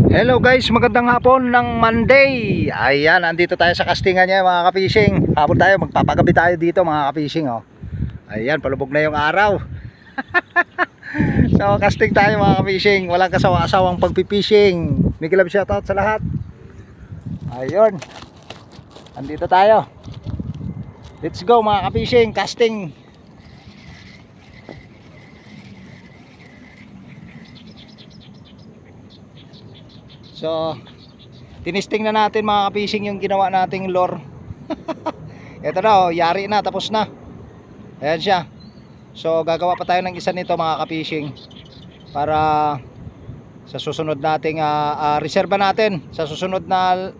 Hello guys, magandang hapon ng Monday. Ayan, andito tayo sa castingan niya mga ka-fishing. Hapon tayo, magpapagabi tayo dito mga ka-fishing oh. Ayan, palubog na yung araw. So casting tayo mga ka-fishing. Walang kasawa-asawang pagpipishing. Big love shoutout sa lahat. Ayun, andito tayo. Let's go mga ka-fishing, casting. So, tinisting na natin mga ka-fishing yung ginawa nating lure. Ito na oh, yari na, tapos na. Ayan siya. So, gagawa pa tayo ng isa nito mga ka-fishing para sa susunod nating reserva natin. Sa susunod na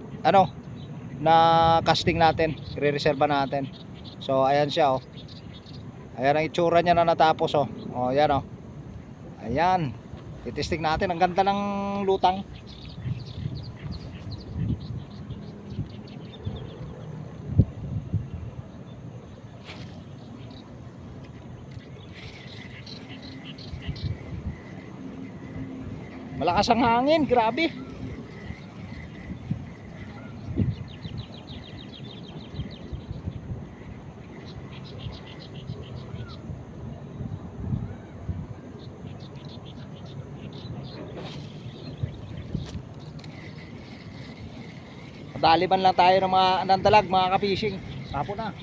na casting natin, i-reserva natin. So, ayan siya oh. Ayan ang itsura niya na natapos oh. Oh, ayan oh. Ayan. Titisting natin, ang ganda ng lutang. Malakas ang hangin, grabe. Daliban lang tayo ng mga nandalag, mga ka-fishing. Tapo na.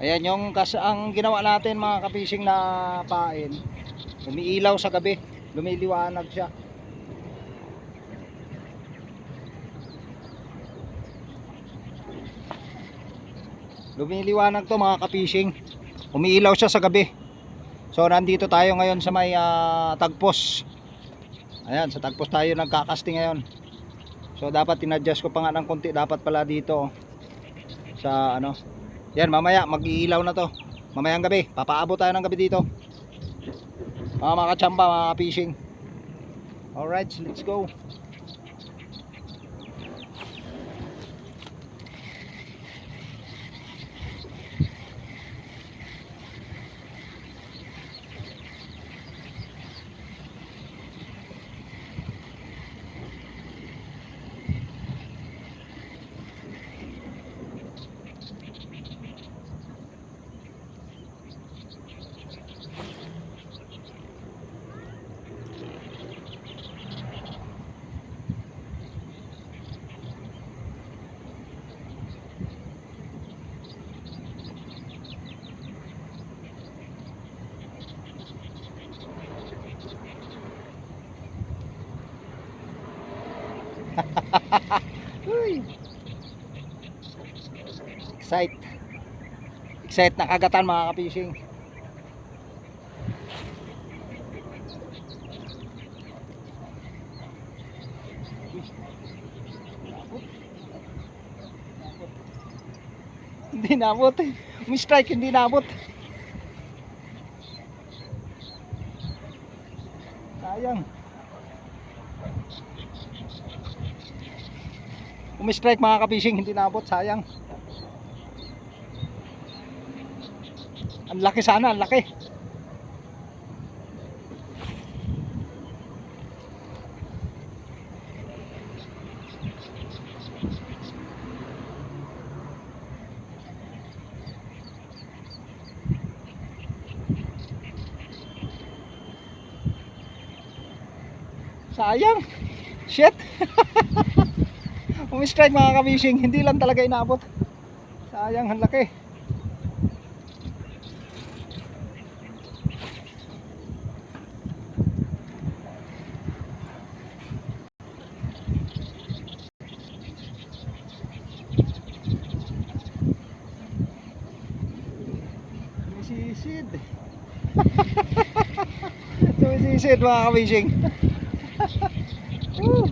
Ayan yung ang ginawa natin mga ka-fishing na pain. Umiilaw sa gabi, lumiliwanag siya. Lumiliwanag to mga ka-fishing. Umiilaw siya sa gabi. So nandito tayo ngayon sa may tagpos. Ayan, sa tagpos tayo nagkakasting ngayon. So dapat tinadjust ko pa nga ng konti, dapat pala dito sa yan, mamaya mag-iilaw na to. Mamayang gabi, papaabot tayo ng gabi dito. Mga kachamba, mga fishing. Alright, let's go. Excite na kagatan mga ka-fishing. Hindi nabot. Umi-strike, hindi nabot. Sayang. Umi-strike mga ka-fishing, hindi nabot, sayang. Ang laki sana, ang laki. Sayang. Shit. Umi-strike mga ka-fishing, hindi lang talaga inabot. Sayang, ang laki. Sumisisid. Pansit mga ka-fishing. Woo!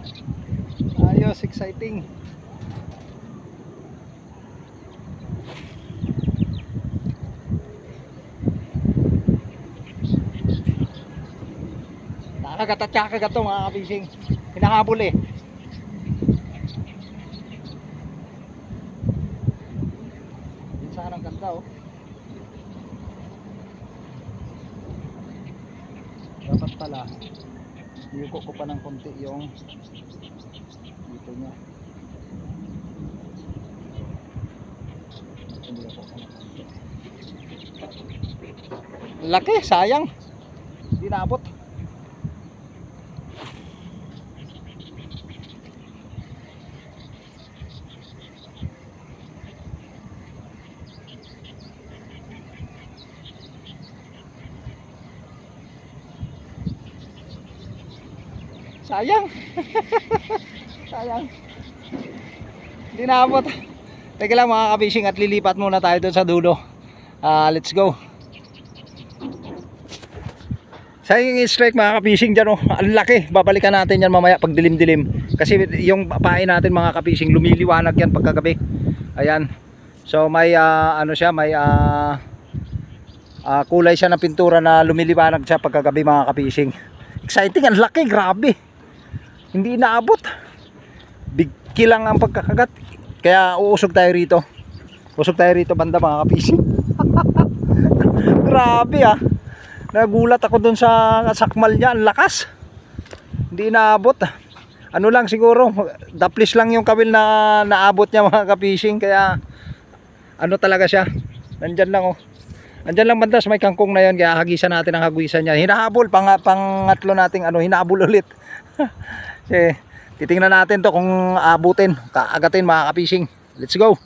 Ayos, exciting. Nakakagat at kakagat to mga ka-fishing. Hinahabol eh. Minsan ang ganda oh. Dapat pala yuko ko pa ng konti yung dito niya. Laki, sayang. Hindi naabot. Sayang. Sayang. Hindi naabot. Teka lang mga ka-fishing at lilipat muna tayo doon sa dulo. Let's go. Sayang yung strike mga ka-fishing dyan oh. Ang laki. Babalikan natin yan mamaya pag dilim-dilim. Kasi yung pain natin mga ka-fishing lumiliwanag yan pagkagabi. Ayan. So may ano siya, may kulay siya ng pintura na lumiliwanag siya pagkagabi mga ka-fishing. Exciting, ang laki, grabe. Hindi inaabot. Bigki lang ang pagkakagat. Kaya uusog tayo rito. Usog tayo rito banda mga ka-fishing. Grabe ah. Nagulat ako dun sa sakmal niya. Ang lakas. Hindi inaabot. Ano lang siguro. Daplis lang yung kawil na naabot niya mga ka-fishing. Kaya ano talaga siya. Nandyan lang oh. Nandyan lang banda sa may kangkong na yan. Kaya hagisan natin ang hagisan niya. Hinahabol. Pangatlo nating ano. Hinahabol ulit. Kasi titingnan natin to kung abutin. Kaagatin mga ka-fishing. Let's go.